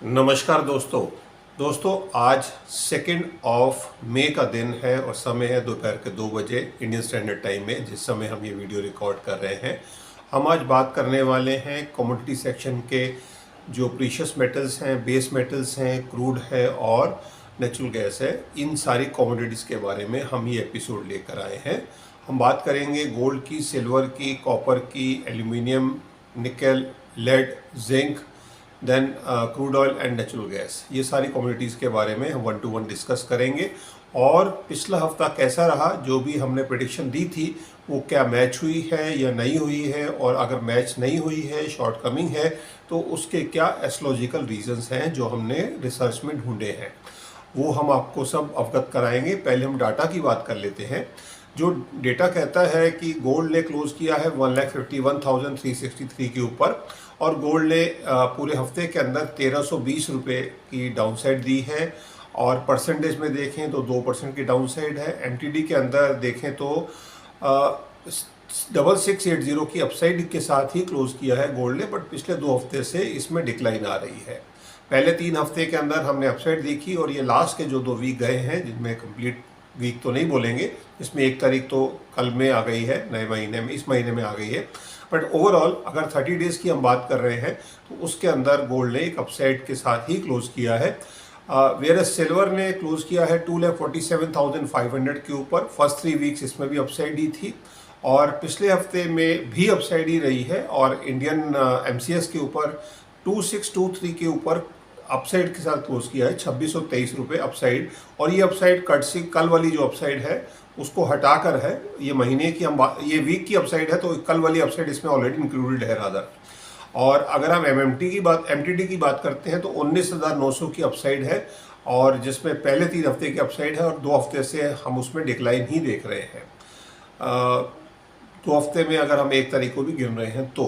नमस्कार दोस्तों आज 2 मई का दिन है और समय है दोपहर के 2 बजे इंडियन स्टैंडर्ड टाइम में, जिस समय हम ये वीडियो रिकॉर्ड कर रहे हैं। हम आज बात करने वाले हैं कमोडिटी सेक्शन के जो प्रीशियस मेटल्स हैं, बेस मेटल्स हैं, क्रूड है और नेचुरल गैस है। इन सारी कमोडिटीज़ के बारे में हम ये एपिसोड लेकर आए हैं। हम बात करेंगे गोल्ड की, सिल्वर की, कॉपर की, aluminium, nickel, lead, zinc, then crude oil and natural gas. ये सारी कमोडिटीज़ के बारे में हम 1 to 1 डिस्कस करेंगे। और पिछला हफ्ता कैसा रहा, जो भी हमने प्रेडिक्शन दी थी वो क्या मैच हुई है या नहीं हुई है, और अगर मैच नहीं हुई है, शॉर्ट कमिंग है, तो उसके क्या एस्ट्रोलॉजिकल रीजंस हैं जो हमने रिसर्च में ढूंढे हैं, वो हम आपको सब अवगत कराएंगे। पहले हम डाटा की बात कर लेते हैं। जो डेटा कहता है कि गोल्ड ने क्लोज किया है 1,51,363 के ऊपर, और गोल्ड ने पूरे हफ्ते के अंदर 1320 रुपये की डाउनसाइड दी है। और परसेंटेज में देखें तो 2% की डाउनसाइड है। एमटीडी के अंदर देखें तो 6680 की अपसाइड के साथ ही क्लोज किया है गोल्ड ने, बट पिछले 2 हफ्ते से इसमें डिक्लाइन आ रही है। पहले 3 हफ्ते के अंदर हमने अपसाइड देखी, और ये लास्ट के जो 2 वीक गए हैं, जिनमें कंप्लीट वीक तो नहीं बोलेंगे, इसमें 1 तारीख तो कल में आ गई है, नए महीने में, इस महीने में आ गई है, बट ओवरऑल अगर 30 डेज़ की हम बात कर रहे हैं तो उसके अंदर गोल्ड ने एक अपसाइड के साथ ही क्लोज किया है। वेयर सिल्वर ने क्लोज किया है 2,47,500 के ऊपर। फर्स्ट 3 वीक्स इसमें भी अपसाइड ही थी, और पिछले हफ्ते में भी अपसाइड ही रही है। और इंडियन एमसीएक्स के ऊपर 2623 के ऊपर अपसाइड के साथ क्लोज किया है, 2623 रुपये अपसाइड। और ये अपसाइड कट से कल वाली जो अपसाइड है उसको हटाकर है, ये महीने की ये वीक की अपसाइड है, तो कल वाली अपसाइड इसमें ऑलरेडी इंक्लूडेड है रादर। और अगर हम एमटीडी की बात करते हैं तो 19,900 की अपसाइड है, और जिसमें पहले 3 हफ्ते की अपसाइड है, और 2 हफ्ते से हम उसमें डिक्लाइन ही देख रहे हैं। 2 हफ्ते में अगर हम 1 तारीख को भी गिन रहे हैं तो।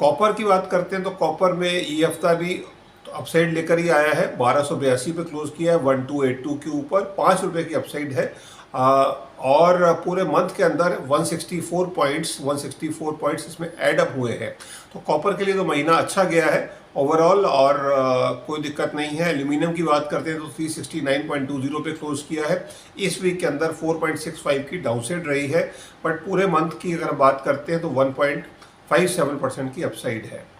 कॉपर की बात करते हैं तो कॉपर में ये हफ्ता भी अपसाइड लेकर ही आया है, 1282 पे क्लोज किया है, 1282 के ऊपर 5 रुपये की अपसाइड है। और पूरे मंथ के अंदर 164 पॉइंट्स इसमें ऐड अप हुए हैं। तो कॉपर के लिए तो महीना अच्छा गया है ओवरऑल, और कोई दिक्कत नहीं है। एल्यूमिनियम की बात करते हैं तो 369.20 पे क्लोज किया है। इस वीक के अंदर 4.65 की डाउनसाइड रही है, बट पूरे मंथ की अगर बात करते हैं तो 1.57% की अपसाइड है।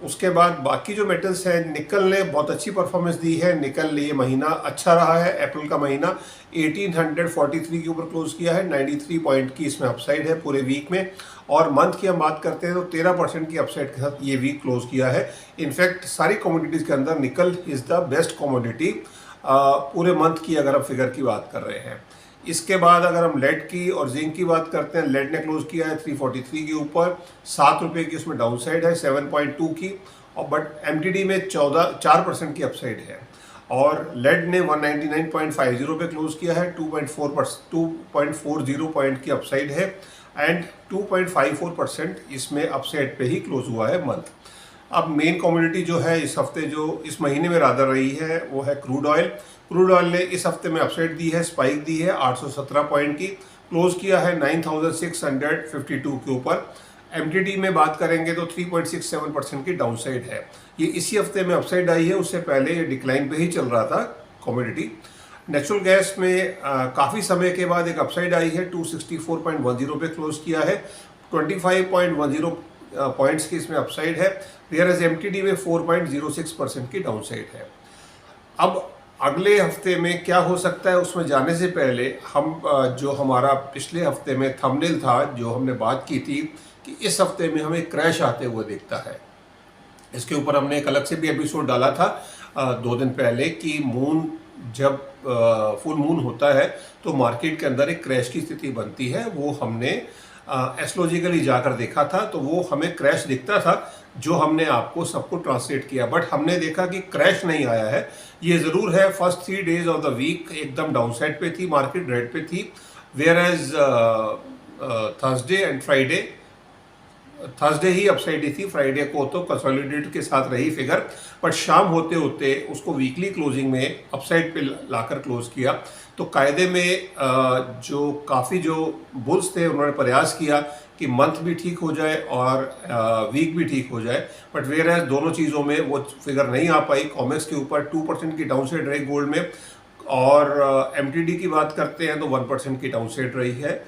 उसके बाद बाकी जो मेटल्स हैं, निकल ने बहुत अच्छी परफॉर्मेंस दी है। निकल ये महीना अच्छा रहा है, अप्रैल का महीना 1843 के ऊपर क्लोज किया है, 93 पॉइंट की इसमें अपसाइड है पूरे वीक में। और मंथ की हम बात करते हैं तो 13% की अपसाइड के साथ ये वीक क्लोज किया है। इनफैक्ट सारी कमोडिटीज़ के अंदर निकल इज़ द बेस्ट कमोडिटी पूरे मंथ की, अगर हम फिगर की बात कर रहे हैं। इसके बाद अगर हम लेड की और जिंक की बात करते हैं, लेड ने क्लोज किया है 343 के ऊपर, 7 रुपये की उसमें डाउनसाइड है, 7.2 की, और बट एमटीडी में 4% की अपसाइड है। और लेड ने 199.50 पे क्लोज किया है, 2.40 पॉइंट की अपसाइड है, एंड 2.54% इसमें अपसाइड पे ही क्लोज हुआ है मंथ। अब मेन कमोडिटी जो है इस हफ्ते, जो इस महीने में रादर रही है, वो है क्रूड ऑयल। क्रूड ऑयल ने इस हफ्ते में अपसाइड दी है, स्पाइक दी है 817 पॉइंट की, क्लोज किया है 9,652 के ऊपर। एमटीडी में बात करेंगे तो 3.67% की डाउनसाइड है। ये इसी हफ्ते में अपसाइड आई है, उससे पहले ये डिक्लाइन पे ही चल रहा था कमोडिटी। नेचुरल गैस में काफ़ी समय के बाद एक अपसाइड आई है, 264.10 पे क्लोज किया है, 25.10 पॉइंट्स की इसमें अपसाइड है। वेयर एज एमटीडी में 4.06% की डाउनसाइड है। अब अगले हफ्ते में क्या हो सकता है, उसमें जाने से पहले हम जो हमारा पिछले हफ्ते में थंबनेल था, जो हमने बात की थी कि इस हफ्ते में हमें क्रैश आते हुए दिखता है, इसके ऊपर हमने एक अलग से भी एपिसोड डाला था 2 दिन पहले कि मून जब फुल मून होता है तो मार्केट के अंदर एक क्रैश की स्थिति बनती है। वो हमने एस्ट्रोलॉजिकली जाकर देखा था, तो वो हमें क्रैश दिखता था, जो हमने आपको सबको ट्रांसलेट किया। बट हमने देखा कि क्रैश नहीं आया है। ये ज़रूर है, first 3 days of the week एकदम डाउनसाइड पे थी, मार्केट रेड पे थी। Whereas Thursday and Friday Thursday ही अपसाइड ही थी, फ्राइडे को तो कंसोलिडेट के साथ रही फिगर, बट शाम होते होते उसको वीकली क्लोजिंग में अपसाइड पे लाकर क्लोज किया। तो कायदे में जो काफ़ी जो बुल्स थे उन्होंने प्रयास किया कि मंथ भी ठीक हो जाए और वीक भी ठीक हो जाए, बट वेयर एज दोनों चीज़ों में वो फिगर नहीं आ पाई। कॉमेक्स के ऊपर 2% की डाउनसाइड रही गोल्ड में, और एमटीडी की बात करते हैं तो 1% की डाउनसाइड रही है।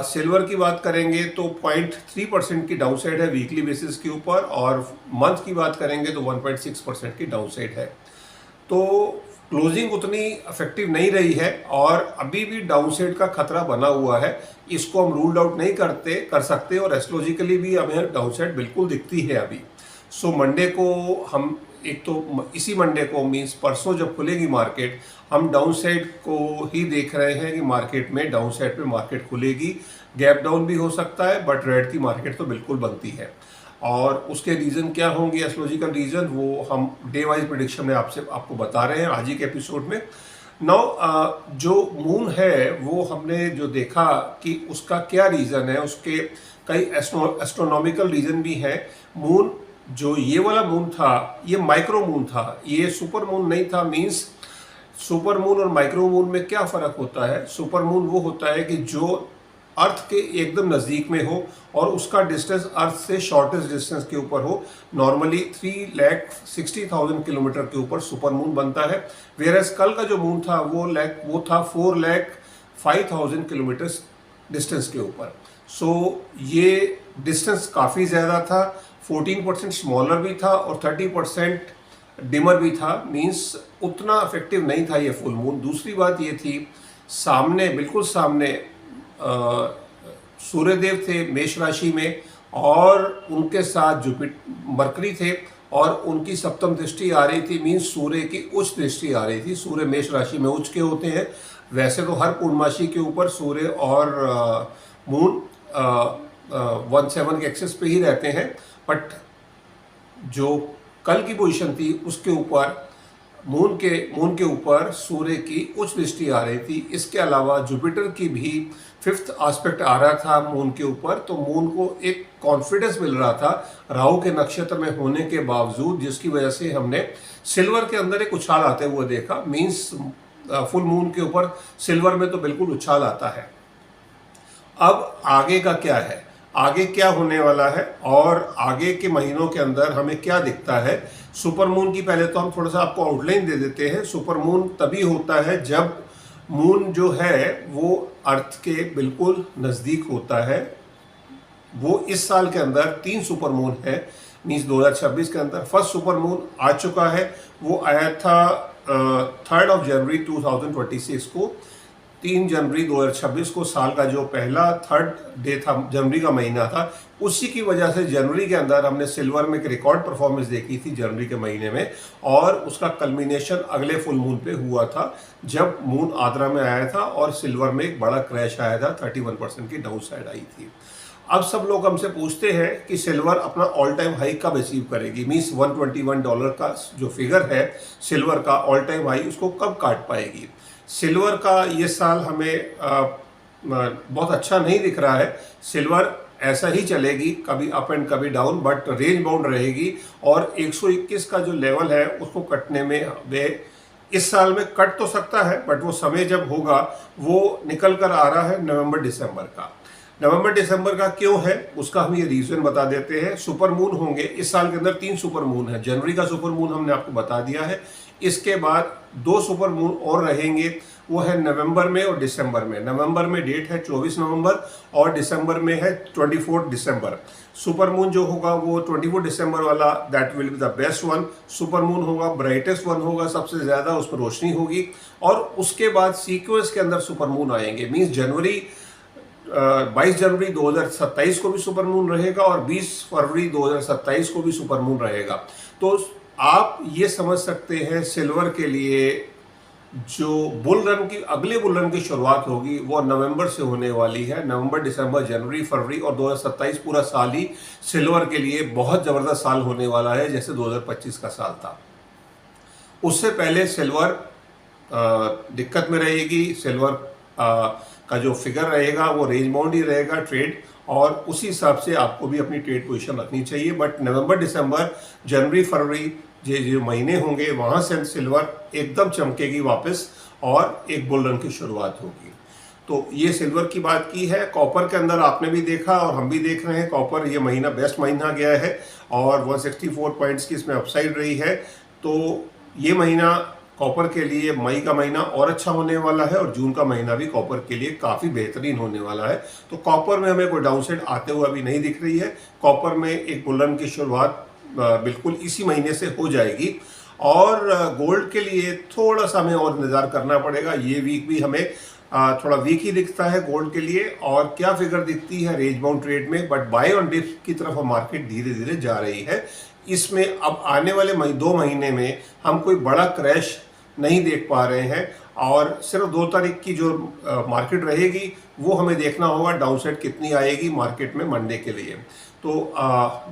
सिल्वर की बात करेंगे तो 0.3% की डाउनसाइड है वीकली बेसिस के ऊपर, और मंथ की बात करेंगे तो 1.6% की डाउनसाइड है। तो क्लोजिंग उतनी इफेक्टिव नहीं रही है और अभी भी डाउनसाइड का खतरा बना हुआ है। इसको हम रूल्ड आउट नहीं कर सकते, और एस्ट्रोलॉजिकली भी हमें डाउनसाइड बिल्कुल दिखती है अभी। सो मंडे को हम इसी मंडे को मींस परसों जब खुलेगी मार्केट, हम डाउन साइड को ही देख रहे हैं कि मार्केट में डाउन साइड पे मार्केट खुलेगी। गैप डाउन भी हो सकता है, बट रेड की मार्केट तो बिल्कुल बनती है। और उसके रीज़न क्या होंगे, एस्ट्रोलॉजिकल रीज़न, वो हम डे वाइज प्रेडिक्शन में आपको बता रहे हैं आज ही के एपिसोड में। नाउ जो मून है वो हमने जो देखा कि उसका क्या रीज़न है, उसके कई एस्ट्रोनॉमिकल रीज़न भी हैं। मून जो ये वाला मून था ये माइक्रो मून था, ये सुपर मून नहीं था। मींस सुपर मून और माइक्रो मून में क्या फ़र्क होता है? सुपर मून वो होता है कि जो अर्थ के एकदम नज़दीक में हो और उसका डिस्टेंस अर्थ से शॉर्टेस्ट डिस्टेंस के ऊपर हो। नॉर्मली 3,60,000 किलोमीटर के ऊपर सुपर मून बनता है। वेयरएज कल का जो मून था वो था 4,05,000 किलोमीटर डिस्टेंस के ऊपर। सो ये डिस्टेंस काफ़ी ज़्यादा था, 14% स्मॉलर भी था और 30% डिमर भी था। मींस उतना इफेक्टिव नहीं था ये फुल मून। दूसरी बात ये थी, सामने बिल्कुल सामने सूर्यदेव थे मेष राशि में, और उनके साथ जुपिटर मरकरी थे, और उनकी सप्तम दृष्टि आ रही थी। मींस सूर्य की उच्च दृष्टि आ रही थी। सूर्य मेष राशि में उच्च के होते हैं। वैसे तो हर पूर्णमासी के ऊपर सूर्य और मून 1/7 के एक्सेस पे ही रहते हैं, बट जो कल की पोजीशन थी उसके ऊपर मून के ऊपर सूर्य की उच्च दृष्टि आ रही थी। इसके अलावा जुपिटर की भी 5th एस्पेक्ट आ रहा था मून के ऊपर, तो मून को एक कॉन्फिडेंस मिल रहा था राहु के नक्षत्र में होने के बावजूद, जिसकी वजह से हमने सिल्वर के अंदर एक उछाल आते हुए देखा। मींस फुल मून के ऊपर सिल्वर में तो बिल्कुल उछाल आता है। अब आगे का क्या है, आगे क्या होने वाला है और आगे के महीनों के अंदर हमें क्या दिखता है? सुपर मून की पहले तो हम थोड़ा सा आपको आउटलाइन दे देते हैं। सुपर मून तभी होता है जब मून जो है वो अर्थ के बिल्कुल नज़दीक होता है। वो इस साल के अंदर 3 सुपर मून है। मीन्स 2026 के अंदर फर्स्ट सुपर मून आ चुका है। वो आया था 3 जनवरी 2026 को। 3 जनवरी 2026 को साल का जो पहला थर्ड डे था, जनवरी का महीना था, उसी की वजह से जनवरी के अंदर हमने सिल्वर में एक रिकॉर्ड परफॉर्मेंस देखी थी जनवरी के महीने में, और उसका कल्मिनेशन अगले फुल मून पे हुआ था जब मून आद्रा में आया था और सिल्वर में एक बड़ा क्रैश आया था, 31% की डाउन साइड आई थी। अब सब लोग हमसे पूछते हैं कि सिल्वर अपना ऑल टाइम हाई कब अचीव करेगी। मीन्स $121 का जो फिगर है सिल्वर का ऑल टाइम हाई, उसको कब काट पाएगी। सिल्वर का ये साल हमें बहुत अच्छा नहीं दिख रहा है। सिल्वर ऐसा ही चलेगी, कभी अप एंड कभी डाउन, बट रेंज बाउंड रहेगी, और 121 का जो लेवल है उसको कटने में वे इस साल में कट तो सकता है, बट वो समय जब होगा वो निकल कर आ रहा है नवंबर दिसंबर का। नवंबर दिसंबर का क्यों है उसका हम ये रीजन बता देते हैं। सुपर मून होंगे इस साल के अंदर, 3 सुपर मून है। जनवरी का सुपर मून हमने आपको बता दिया है। इसके बाद 2 सुपर मून और रहेंगे, वो है नवंबर में और दिसंबर में। नवंबर में डेट है 24 नवंबर और दिसंबर में है 24 दिसंबर। सुपर मून जो होगा वो 24 दिसंबर वाला, that will be the best one. Super moon होगा, ब्राइटेस्ट वन होगा, सबसे ज़्यादा उस पर रोशनी होगी। और उसके बाद सीक्वेंस के अंदर सुपर मून आएंगे। मीन्स 22 जनवरी 2027 को भी सुपर मून रहेगा और 20 फरवरी 2027 को भी सुपर मून रहेगा। तो आप ये समझ सकते हैं सिल्वर के लिए जो अगले बुल रन की शुरुआत होगी वो नवंबर से होने वाली है। नवंबर, दिसंबर, जनवरी, फरवरी और 2027 पूरा साल ही सिल्वर के लिए बहुत ज़बरदस्त साल होने वाला है, जैसे 2025 का साल था। उससे पहले सिल्वर दिक्कत में रहेगी। सिल्वर का जो फिगर रहेगा वो रेंज बाउंड ही रहेगा ट्रेड, और उसी हिसाब से आपको भी अपनी ट्रेड पोजीशन रखनी चाहिए। बट नवंबर, दिसंबर, जनवरी, फरवरी जो महीने होंगे वहाँ से सिल्वर एकदम चमकेगी वापस और एक बुल रन की शुरुआत होगी। तो ये सिल्वर की बात की है। कॉपर के अंदर आपने भी देखा और हम भी देख रहे हैं, कॉपर ये महीना बेस्ट महीना गया है और 164 पॉइंट्स की इसमें अपसाइड रही है। तो ये महीना कॉपर के लिए, मई का महीना और अच्छा होने वाला है और जून का महीना भी कॉपर के लिए काफ़ी बेहतरीन होने वाला है। तो कॉपर में हमें कोई डाउनसाइड आते हुए अभी नहीं दिख रही है। कॉपर में एक बुल रन की शुरुआत बिल्कुल इसी महीने से हो जाएगी। और गोल्ड के लिए थोड़ा सा हमें और इंतजार करना पड़ेगा। ये वीक भी हमें थोड़ा वीक ही दिखता है गोल्ड के लिए। और क्या फिगर दिखती है रेंज बाउंड ट्रेड में, बट बाय ऑन डिप की तरफ मार्केट धीरे धीरे जा रही है। इसमें अब आने वाले 2 महीने में हम कोई बड़ा क्रैश नहीं देख पा रहे हैं और सिर्फ 2 तारीख की जो मार्केट रहेगी वो हमें देखना होगा डाउनसाइड कितनी आएगी मार्केट में मंडे के लिए। तो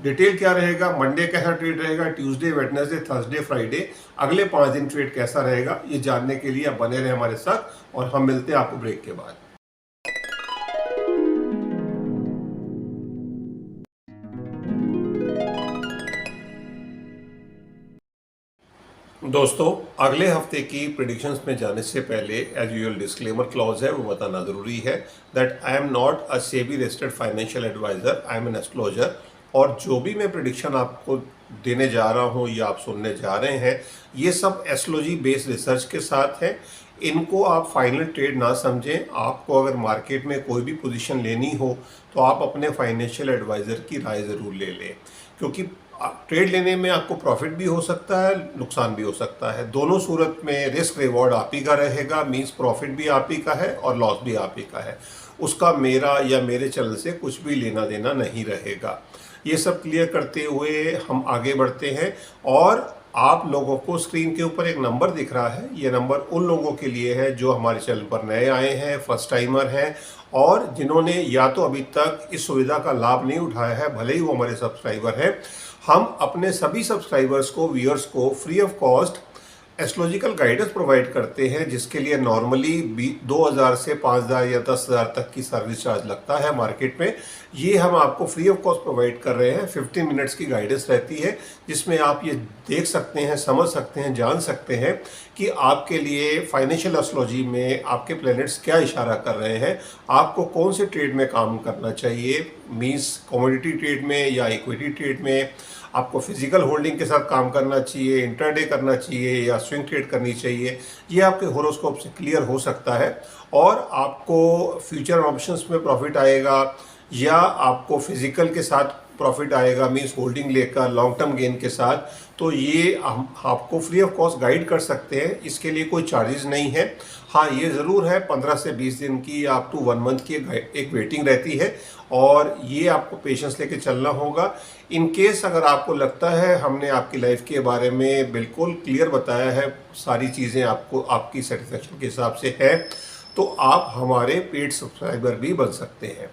डिटेल क्या रहेगा, मंडे कैसा ट्रेड रहेगा, ट्यूसडे, वेडनेसडे, थर्सडे, फ्राइडे, अगले 5 दिन ट्रेड कैसा रहेगा, ये जानने के लिए आप बने रहे हमारे साथ और हम मिलते हैं आपको ब्रेक के बाद। दोस्तों, अगले हफ्ते की प्रेडिक्शंस में जाने से पहले एज यूजुअल डिस्क्लेमर क्लॉज है वो बताना ज़रूरी है that I am not a SEBI registered financial adviser, I am an astrologer. और जो भी मैं प्रेडिक्शन आपको देने जा रहा हूँ या आप सुनने जा रहे हैं, ये सब एस्ट्रोलॉजी बेस्ड रिसर्च के साथ है। इनको आप फाइनल ट्रेड ना समझें। आपको अगर मार्केट में कोई भी पोजीशन लेनी हो तो आप अपने फाइनेंशियल एडवाइज़र की राय ज़रूर ले लें, क्योंकि ट्रेड लेने में आपको प्रॉफिट भी हो सकता है, नुकसान भी हो सकता है। दोनों सूरत में रिस्क रिवॉर्ड आप ही का रहेगा, मीन्स प्रॉफिट भी आप ही का है और लॉस भी आप ही का है। उसका मेरा या मेरे चैनल से कुछ भी लेना देना नहीं रहेगा। ये सब क्लियर करते हुए हम आगे बढ़ते हैं। और आप लोगों को स्क्रीन के ऊपर एक नंबर दिख रहा है, ये नंबर उन लोगों के लिए है जो हमारे चैनल पर नए आए हैं, फर्स्ट टाइमर हैं और जिन्होंने या तो अभी तक इस सुविधा का लाभ नहीं उठाया है, भले ही वो हमारे सब्सक्राइबर हैं। हम अपने सभी सब्सक्राइबर्स को, व्यूअर्स को free of cost astrological guidance provide करते हैं, जिसके लिए नॉर्मली 2000 से 5000 या 10,000 तक की सर्विस चार्ज लगता है मार्केट में। ये हम आपको फ्री ऑफ कॉस्ट प्रोवाइड कर रहे हैं। 15 मिनट्स की गाइडेंस रहती है जिसमें आप ये देख सकते हैं, समझ सकते हैं, जान सकते हैं कि आपके लिए फाइनेंशियल एस्ट्रोलॉजी में आपके प्लैनेट्स क्या इशारा कर रहे हैं, आपको कौन से ट्रेड में काम करना चाहिए, मीन्स कमोडिटी ट्रेड में या इक्विटी ट्रेड में, आपको फिजिकल होल्डिंग के साथ काम करना चाहिए, इंट्राडे करना चाहिए या स्विंग ट्रेड करनी चाहिए। ये आपके होरोस्कोप से क्लियर हो सकता है। और आपको फ्यूचर ऑप्शंस में प्रॉफिट आएगा या आपको फिजिकल के साथ प्रॉफिट आएगा, मीन्स होल्डिंग लेकर लॉन्ग टर्म गेन के साथ, तो ये हम आपको फ्री ऑफ कॉस्ट गाइड कर सकते हैं। इसके लिए कोई चार्जेस नहीं है। हाँ, ये ज़रूर है 15 से 20 दिन की या अप टू 1 मंथ की एक वेटिंग रहती है और ये आपको पेशेंस लेके चलना होगा। इन केस अगर आपको लगता है हमने आपकी लाइफ के बारे में बिल्कुल क्लियर बताया है, सारी चीज़ें आपको आपकी सेटिस्फेक्शन के हिसाब से है, तो आप हमारे पेड सब्सक्राइबर भी बन सकते हैं।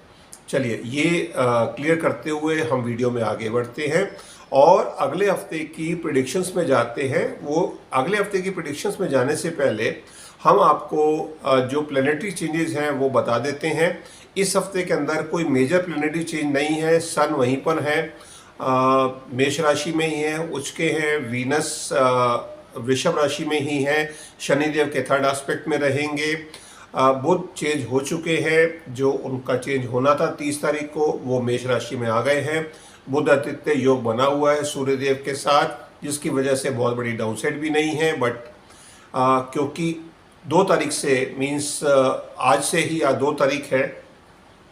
चलिए, ये क्लियर करते हुए हम वीडियो में आगे बढ़ते हैं और अगले हफ्ते की प्रेडिक्शंस में जाते हैं। वो अगले हफ्ते की प्रेडिक्शंस में जाने से पहले हम आपको जो प्लैनेटरी चेंजेस हैं वो बता देते हैं। इस हफ्ते के अंदर कोई मेजर प्लैनेटरी चेंज नहीं है। सन वहीं पर है, मेष राशि में ही है, उचके हैं। वीनस वृषभ राशि में ही है। शनिदेव के थर्ड एस्पेक्ट में रहेंगे। बुध चेंज हो चुके हैं, जो उनका चेंज होना था 30 तारीख को, वो मेष राशि में आ गए हैं। बुध आदित्य योग बना हुआ है सूर्यदेव के साथ, जिसकी वजह से बहुत बड़ी डाउनसाइड भी नहीं है। बट क्योंकि 2 तारीख से, मीन्स आज से ही या 2 तारीख है,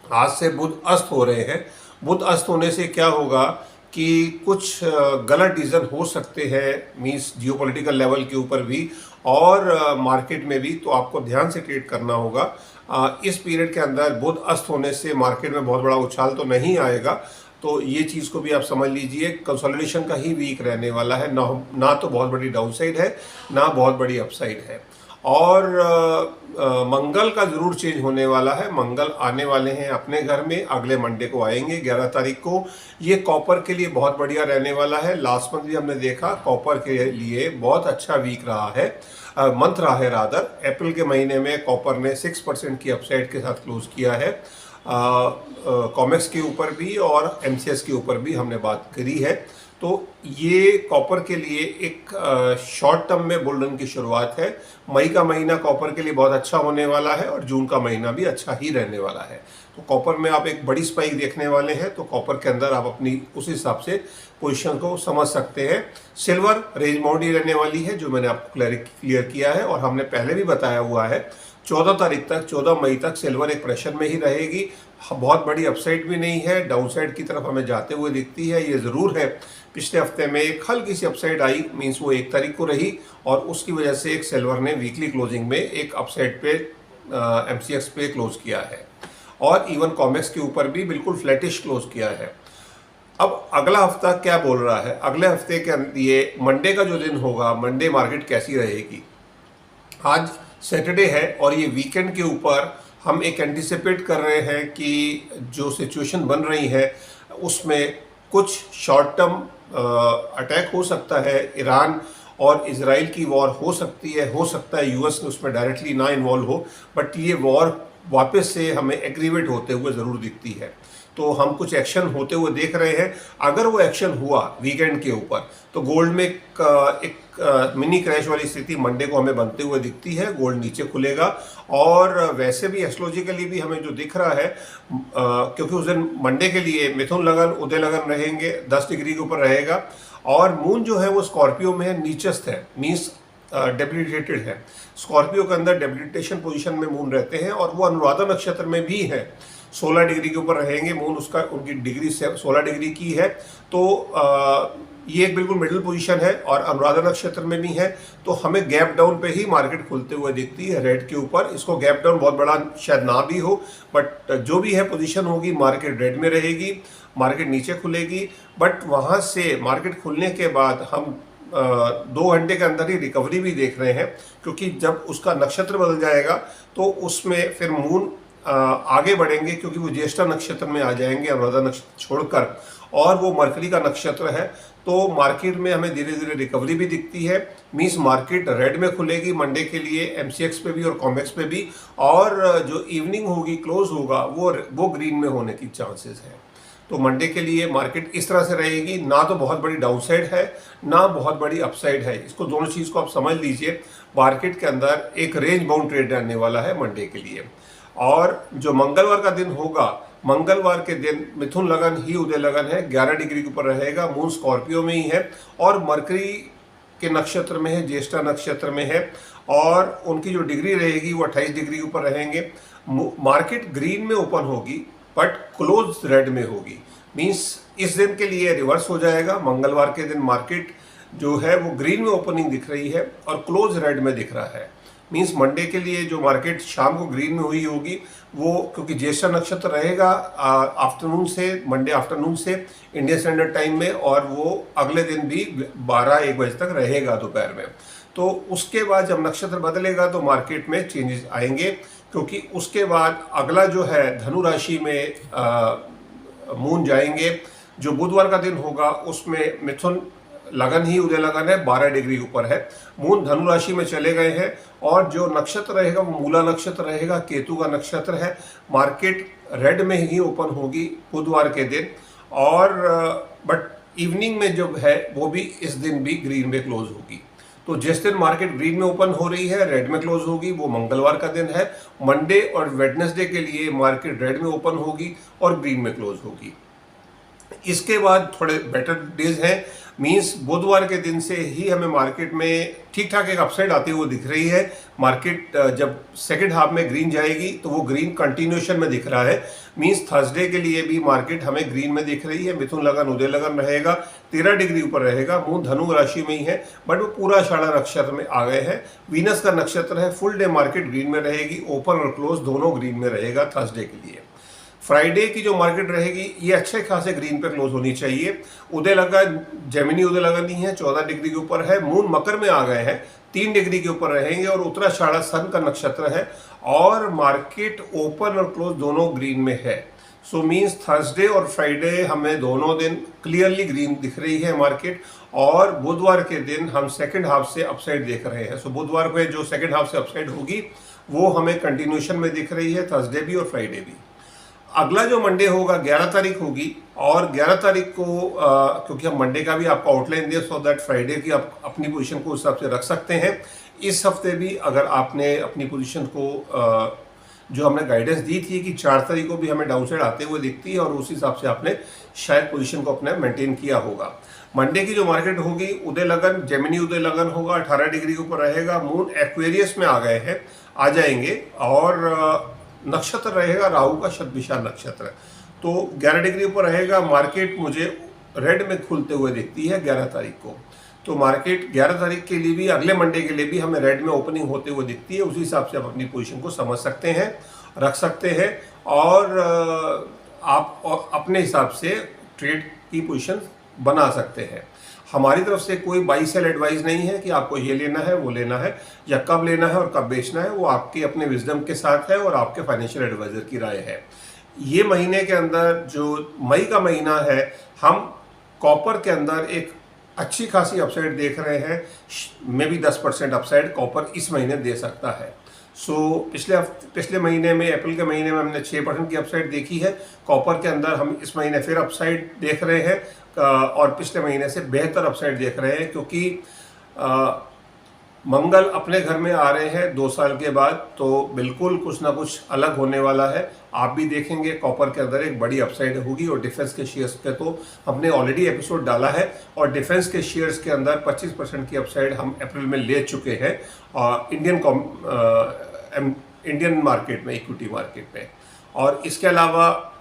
आज से बुध अस्त हो रहे हैं। बुध अस्त होने से क्या होगा कि कुछ गलत डिसीजन हो सकते हैं, मीन्स जियोपॉलिटिकल लेवल के ऊपर भी और मार्केट में भी, तो आपको ध्यान से ट्रेड करना होगा। इस पीरियड के अंदर बुध अस्त होने से मार्केट में बहुत बड़ा उछाल तो नहीं आएगा, तो ये चीज़ को भी आप समझ लीजिए। कंसोलिडेशन का ही वीक रहने वाला है, ना तो बहुत बड़ी डाउनसाइड है ना बहुत बड़ी अपसाइड है। और मंगल का ज़रूर चेंज होने वाला है। मंगल आने वाले हैं अपने घर में, अगले मंडे को आएंगे 11 तारीख को। ये कॉपर के लिए बहुत बढ़िया रहने वाला है। लास्ट मंथ भी हमने देखा कॉपर के लिए बहुत अच्छा वीक रहा है, मंथ रहा है रादर। अप्रैल के महीने में कॉपर ने 6% की अपसाइड के साथ क्लोज किया है। कॉमेक्स के ऊपर भी और एमसीएक्स के ऊपर भी हमने बात करी है। तो ये कॉपर के लिए एक शॉर्ट टर्म में बुल रन की शुरुआत है। मई का महीना कॉपर के लिए बहुत अच्छा होने वाला है और जून का महीना भी अच्छा ही रहने वाला है। तो कॉपर में आप एक बड़ी स्पाइक देखने वाले हैं, तो कॉपर के अंदर आप अपनी उस हिसाब से पोजीशन को समझ सकते हैं। सिल्वर रेंज बाउंड ही रहने वाली है, जो मैंने आपको क्लियर किया है और हमने पहले भी बताया हुआ है। 14 तारीख तक, 14 मई तक सिल्वर एक प्रेशर में ही रहेगी। बहुत बड़ी अपसाइड भी नहीं है, डाउनसाइड की तरफ हमें जाते हुए दिखती है। ये ज़रूर है पिछले हफ्ते में एक हल्की सी अपसाइड आई, मींस वो 1 तारीख को रही और उसकी वजह से एक सिल्वर ने वीकली क्लोजिंग में एक अपसाइड पे एमसीएक्स पे क्लोज किया है और इवन कॉमेक्स के ऊपर भी बिल्कुल फ्लैटिश क्लोज किया है। अब अगला हफ्ता क्या बोल रहा है? अगले हफ्ते के ये मंडे का जो दिन होगा, मंडे मार्केट कैसी रहेगी? आज सैटरडे है और ये वीकेंड के ऊपर हम एक एंटिसिपेट कर रहे हैं कि जो सिचुएशन बन रही है उसमें कुछ शॉर्ट टर्म अटैक हो सकता है। ईरान और इजराइल की वॉर हो सकती है, हो सकता है यूएस उसमें डायरेक्टली ना इन्वॉल्व हो, बट ये वॉर वापस से हमें एग्रीवेट होते हुए ज़रूर दिखती है। तो हम कुछ एक्शन होते हुए देख रहे हैं। अगर वो एक्शन हुआ वीकेंड के ऊपर तो गोल्ड में एक मिनी क्रैश वाली स्थिति मंडे को हमें बनते हुए दिखती है। गोल्ड नीचे खुलेगा और वैसे भी एस्ट्रोलॉजिकली भी हमें जो दिख रहा है, क्योंकि उस दिन मंडे के लिए मिथुन लगन उदय लगन रहेंगे, 10 डिग्री के ऊपर रहेगा और मून जो है वो स्कॉर्पियो में है, नीचस्थ है, मीन्स डेबिलिटेटेड है। स्कॉर्पियो के अंदर डेबिलिटेशन पोजीशन में मून रहते हैं और वो अनुराधा नक्षत्र में भी है। 16 डिग्री के ऊपर रहेंगे मून, उसका उनकी डिग्री 16 डिग्री की है। तो ये एक बिल्कुल मिडिल पोजीशन है और अनुराधा नक्षत्र में भी है। तो हमें गैप डाउन पे ही मार्केट खुलते हुए दिखती है रेड के ऊपर। इसको गैप डाउन बहुत बड़ा शायद ना भी हो, बट जो भी है पोजीशन होगी, मार्केट रेड में रहेगी, मार्केट नीचे खुलेगी। बट वहाँ से मार्केट खुलने के बाद हम 2 घंटे के अंदर ही रिकवरी भी देख रहे हैं, क्योंकि जब उसका नक्षत्र बदल जाएगा तो उसमें फिर मून आगे बढ़ेंगे, क्योंकि वो ज्येष्ठा नक्षत्र में आ जाएंगे अनुराधा नक्षत्र छोड़कर, और वो मरकरी का नक्षत्र है। तो मार्केट में हमें धीरे धीरे रिकवरी भी दिखती है। मींस मार्केट रेड में खुलेगी मंडे के लिए, एमसीएक्स पे भी और कॉमेक्स पे भी, और जो इवनिंग होगी, क्लोज होगा, वो ग्रीन में होने की चांसेस है। तो मंडे के लिए मार्केट इस तरह से रहेगी, ना तो बहुत बड़ी डाउनसाइड है ना बहुत बड़ी अपसाइड है। इसको दोनों चीज़ को आप समझ लीजिए। मार्केट के अंदर एक रेंज बाउंड ट्रेड रहने वाला है मंडे के लिए। और जो मंगलवार का दिन होगा, मंगलवार के दिन मिथुन लगन ही उदय लगन है, 11 डिग्री के ऊपर रहेगा, मून स्कॉर्पियो में ही है और मरकरी के नक्षत्र में है, ज्येष्ठा नक्षत्र में है, और उनकी जो डिग्री रहेगी वो 28 डिग्री के ऊपर रहेंगे। मार्केट ग्रीन में ओपन होगी बट क्लोज रेड में होगी। मींस इस दिन के लिए रिवर्स हो जाएगा। मंगलवार के दिन मार्केट जो है वो ग्रीन में ओपनिंग दिख रही है और क्लोज रेड में दिख रहा है। मींस मंडे के लिए जो मार्केट शाम को ग्रीन में हुई होगी, वो क्योंकि ज्येष्ठा नक्षत्र रहेगा आफ्टरनून से, मंडे आफ्टरनून से इंडियन स्टैंडर्ड टाइम में, और वो अगले दिन भी 12-1 बजे तक रहेगा दोपहर में। तो उसके बाद जब नक्षत्र बदलेगा तो मार्केट में चेंजेस आएंगे, क्योंकि उसके बाद अगला जो है धनु राशि में मून जाएंगे। जो बुधवार का दिन होगा उसमें मिथुन लगन ही उदय लगन है, 12 डिग्री ऊपर है, मून धनु राशि में चले गए हैं, और जो नक्षत्र रहेगा वो मूला नक्षत्र रहेगा, केतु का नक्षत्र है। मार्केट रेड में ही ओपन होगी बुधवार के दिन, और बट इवनिंग में जो है वो भी इस दिन भी ग्रीन में क्लोज होगी। तो जिस दिन मार्केट ग्रीन में ओपन हो रही है, रेड में क्लोज होगी, वो मंगलवार का दिन है। मंडे और वेडनेसडे के लिए मार्केट रेड में ओपन होगी और ग्रीन में क्लोज होगी। इसके बाद थोड़े बेटर डेज हैं, मींस बुधवार के दिन से ही हमें मार्केट में ठीक ठाक एक अपसाइड आती हुई दिख रही है। मार्केट जब सेकेंड हाफ में ग्रीन जाएगी तो वो ग्रीन कंटिन्यूएशन में दिख रहा है। मींस थर्सडे के लिए भी मार्केट हमें ग्रीन में दिख रही है। मिथुन लगन उदय लगन रहेगा, 13 डिग्री ऊपर रहेगा, मून धनु राशि में ही है, बट वो पूरा आषाढ़ा नक्षत्र में आ गए हैं। वीनस का नक्षत्र है, फुल डे मार्केट ग्रीन में रहेगी, ओपन और क्लोज दोनों ग्रीन में रहेगा थर्सडे के लिए। फ्राइडे की जो मार्केट रहेगी ये अच्छे खासे ग्रीन पे क्लोज होनी चाहिए। उदय लगन, जेमिनी उदय लगन नहीं है, 14 डिग्री के ऊपर है, मून मकर में आ गए हैं, 3 डिग्री के ऊपर रहेंगे, और उत्तराषाढ़ा सन का नक्षत्र है, और मार्केट ओपन और क्लोज दोनों ग्रीन में है। सो मीन्स थर्सडे और फ्राइडे हमें दोनों दिन क्लियरली ग्रीन दिख रही है मार्केट, और बुधवार के दिन हम सेकेंड हाफ से अपसाइड देख रहे हैं। सो बुधवार को जो सेकेंड हाफ से अपसाइड होगी वो हमें कंटिन्यूशन में दिख रही है, थर्सडे भी और फ्राइडे भी। अगला जो मंडे होगा 11 तारीख होगी, और 11 तारीख को क्योंकि हम मंडे का भी आपको आउटलाइन दिया, सो दैट फ्राइडे की आप अपनी पोजीशन को उस हिसाब से रख सकते हैं। इस हफ्ते भी अगर आपने अपनी पोजीशन को जो हमने गाइडेंस दी थी कि 4 तारीख को भी हमें डाउन साइड आते हुए दिखती है, और उस हिसाब से आपने शायद पोजीशन को अपने मेंटेन किया होगा। मंडे की जो मार्केट होगी, उदय लगन, जेमिनी उदय लगन होगा, 18 डिग्री के ऊपर रहेगा। मून एक्वेरियस में आ गए हैं, आ जाएंगे, और नक्षत्र रहेगा राहु का शतभिषा नक्षत्र, तो 11 डिग्री ऊपर रहेगा। मार्केट मुझे रेड में खुलते हुए दिखती है 11 तारीख को, तो मार्केट 11 तारीख के लिए भी, अगले मंडे के लिए भी हमें रेड में ओपनिंग होते हुए दिखती है। उसी हिसाब से आप अपनी पोजीशन को समझ सकते हैं, रख सकते हैं, और आप अपने हिसाब से ट्रेड की पोजीशन बना सकते हैं। हमारी तरफ से कोई बाई सेल एडवाइस नहीं है कि आपको ये लेना है, वो लेना है, या कब लेना है और कब बेचना है। वो आपके अपने विजडम के साथ है और आपके फाइनेंशियल एडवाइजर की राय है। ये महीने के अंदर जो मई का महीना है, हम कॉपर के अंदर एक अच्छी खासी अपसाइड देख रहे हैं। मे भी 10% अपसाइड कॉपर इस महीने दे सकता है। पिछले महीने में, अप्रैल के महीने में हमने 6% की अपसाइड देखी है। कॉपर के अंदर हम इस महीने फिर अपसाइड देख रहे हैं, और पिछले महीने से बेहतर अपसाइड देख रहे हैं, क्योंकि मंगल अपने घर में आ रहे हैं 2 साल के बाद, तो बिल्कुल कुछ ना कुछ अलग होने वाला है। आप भी देखेंगे कॉपर के अंदर एक बड़ी अपसाइड होगी। और डिफेंस के शेयर्स पे तो हमने ऑलरेडी एपिसोड डाला है, और डिफेंस के शेयर्स के अंदर 25% की अपसाइड हम अप्रैल में ले चुके हैं, और इंडियन मार्केट में, इक्विटी मार्केट में। और इसके अलावा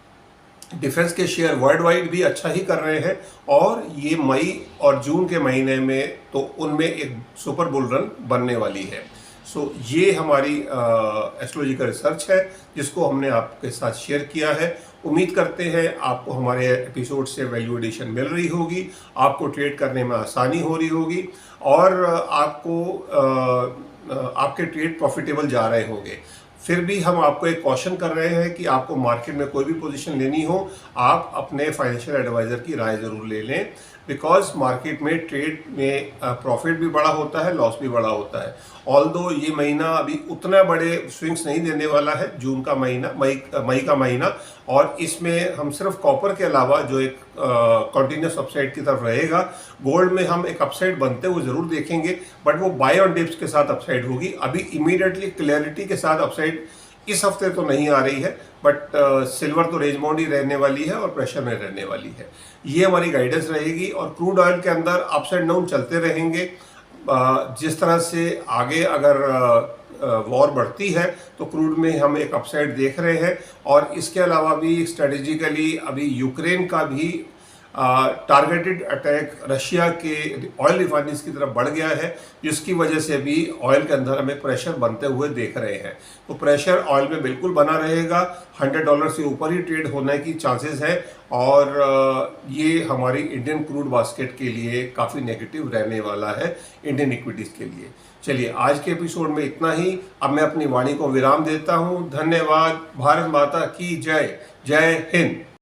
डिफेंस के शेयर वर्ल्ड वाइड भी अच्छा ही कर रहे हैं, और ये मई और जून के महीने में तो उनमें एक सुपर बुल रन बनने वाली है। सो ये हमारी एस्ट्रोलॉजी का रिसर्च है, जिसको हमने आपके साथ शेयर किया है। उम्मीद करते हैं आपको हमारे एपिसोड से वैल्यू एडिशन मिल रही होगी, आपको ट्रेड करने में आसानी हो रही होगी, और आपके ट्रेड प्रॉफिटेबल जा रहे होंगे। फिर भी हम आपको एक कॉशन कर रहे हैं कि आपको मार्केट में कोई भी पोजीशन लेनी हो, आप अपने फाइनेंशियल एडवाइज़र की राय ज़रूर ले लें, बिकॉज मार्केट में ट्रेड में प्रॉफिट भी बड़ा होता है, लॉस भी बड़ा होता है। ऑल्दो ये महीना अभी उतना बड़े स्विंग्स नहीं देने वाला है, जून का महीना, मई का महीना, और इसमें हम सिर्फ कॉपर के अलावा जो एक कंटिन्यूस अपसाइड की तरफ रहेगा, गोल्ड में हम एक अपसाइड बनते हुए ज़रूर देखेंगे, बट वो बाय ऑन डिप्स के साथ अपसाइड होगी। अभी इमीडिएटली क्लैरिटी के साथ अपसाइड इस हफ्ते तो नहीं आ रही है, बट सिल्वर तो रेंज बाउंड ही रहने वाली है और प्रेशर में रहने वाली है। ये हमारी गाइडेंस रहेगी। और क्रूड ऑयल के अंदर अप्स एंड डाउन चलते रहेंगे। जिस तरह से आगे अगर वॉर बढ़ती है, तो क्रूड में हम एक अपसाइड देख रहे हैं। और इसके अलावा भी स्ट्रेटेजिकली अभी यूक्रेन का भी टारगेटेड अटैक रशिया के ऑयल रिफाइनरीज की तरफ बढ़ गया है, जिसकी वजह से भी ऑयल के अंदर हमें प्रेशर बनते हुए देख रहे हैं। तो प्रेशर ऑयल में बिल्कुल बना रहेगा, $100 से ऊपर ही ट्रेड होने की चांसेस है, और ये हमारी इंडियन क्रूड बास्केट के लिए काफ़ी नेगेटिव रहने वाला है, इंडियन इक्विटीज़ के लिए। चलिए, आज के एपिसोड में इतना ही। अब मैं अपनी वाणी को विराम देता हूँ। धन्यवाद। भारत माता की जय। जय हिंद।